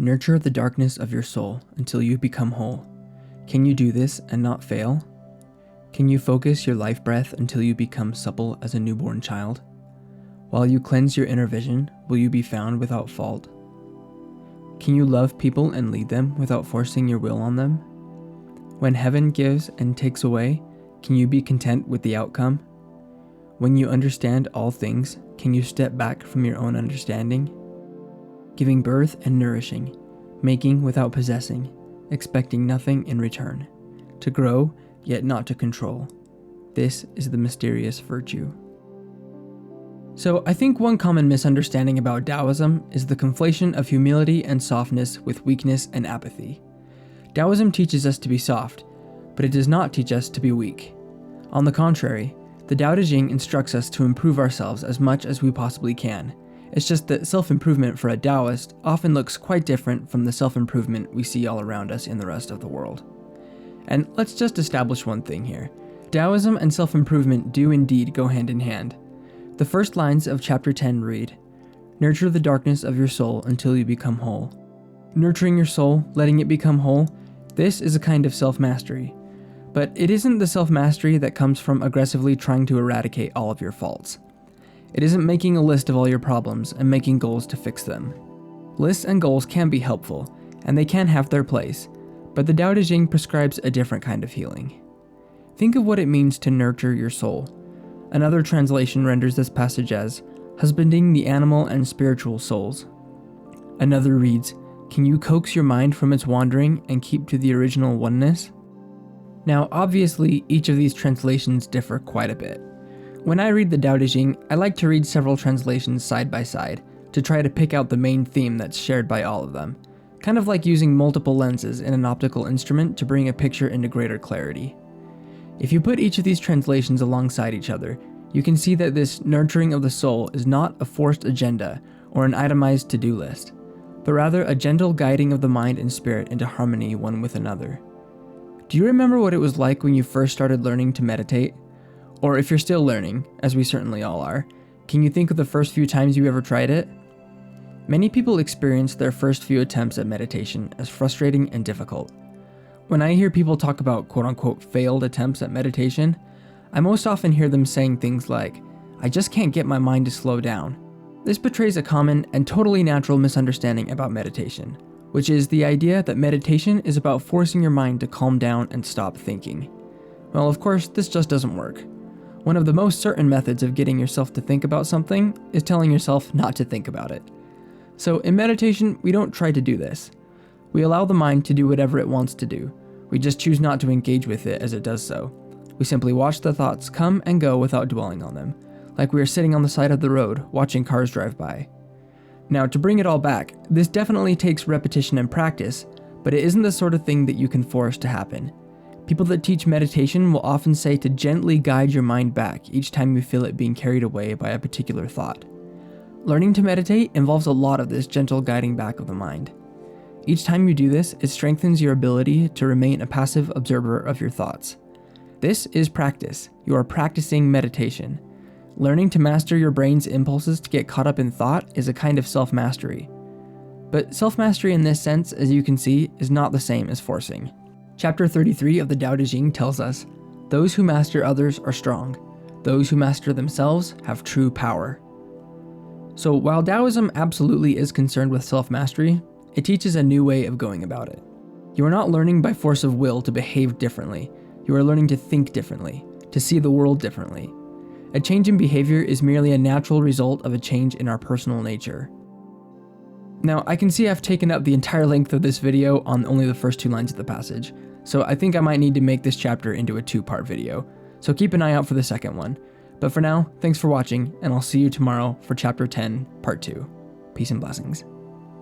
Nurture the darkness of your soul until you become whole. Can you do this and not fail? Can you focus your life breath until you become supple as a newborn child? While you cleanse your inner vision, will you be found without fault? Can you love people and lead them without forcing your will on them? When heaven gives and takes away, can you be content with the outcome? When you understand all things, can you step back from your own understanding? Giving birth and nourishing, making without possessing, expecting nothing in return. To grow, yet not to control. This is the mysterious virtue. So I think one common misunderstanding about Taoism is the conflation of humility and softness with weakness and apathy. Taoism teaches us to be soft, but it does not teach us to be weak. On the contrary, the Tao Te Ching instructs us to improve ourselves as much as we possibly can. It's just that self-improvement for a Taoist often looks quite different from the self-improvement we see all around us in the rest of the world. And let's just establish one thing here. Taoism and self-improvement do indeed go hand in hand. The first lines of chapter 10 read, "Nurture the darkness of your soul until you become whole." Nurturing your soul, letting it become whole, this is a kind of self-mastery. But it isn't the self-mastery that comes from aggressively trying to eradicate all of your faults. It isn't making a list of all your problems and making goals to fix them. Lists and goals can be helpful, and they can have their place, but the Tao Te Ching prescribes a different kind of healing. Think of what it means to nurture your soul. Another translation renders this passage as, husbanding the animal and spiritual souls. Another reads, can you coax your mind from its wandering and keep to the original oneness? Now, obviously, each of these translations differ quite a bit. When I read the Tao Te Ching, I like to read several translations side by side to try to pick out the main theme that's shared by all of them, kind of like using multiple lenses in an optical instrument to bring a picture into greater clarity. If you put each of these translations alongside each other, you can see that this nurturing of the soul is not a forced agenda or an itemized to-do list, but rather a gentle guiding of the mind and spirit into harmony one with another. Do you remember what it was like when you first started learning to meditate? Or if you're still learning, as we certainly all are, can you think of the first few times you ever tried it? Many people experience their first few attempts at meditation as frustrating and difficult. When I hear people talk about quote-unquote failed attempts at meditation, I most often hear them saying things like, I just can't get my mind to slow down. This betrays a common and totally natural misunderstanding about meditation, which is the idea that meditation is about forcing your mind to calm down and stop thinking. Well, of course, this just doesn't work. One of the most certain methods of getting yourself to think about something is telling yourself not to think about it. So in meditation, we don't try to do this. We allow the mind to do whatever it wants to do. We just choose not to engage with it as it does so. We simply watch the thoughts come and go without dwelling on them, like we are sitting on the side of the road watching cars drive by. Now, to bring it all back, this definitely takes repetition and practice, but it isn't the sort of thing that you can force to happen. People that teach meditation will often say to gently guide your mind back each time you feel it being carried away by a particular thought. Learning to meditate involves a lot of this gentle guiding back of the mind. Each time you do this, it strengthens your ability to remain a passive observer of your thoughts. This is practice. You are practicing meditation. Learning to master your brain's impulses to get caught up in thought is a kind of self-mastery. But self-mastery in this sense, as you can see, is not the same as forcing. Chapter 33 of the Tao Te Ching tells us, those who master others are strong. Those who master themselves have true power. So while Taoism absolutely is concerned with self-mastery, it teaches a new way of going about it. You are not learning by force of will to behave differently. You are learning to think differently, to see the world differently. A change in behavior is merely a natural result of a change in our personal nature. Now, I can see I've taken up the entire length of this video on only the first two lines of the passage, so I think I might need to make this chapter into a two-part video, so keep an eye out for the second one. But for now, thanks for watching, and I'll see you tomorrow for chapter 10, part 2. Peace and blessings.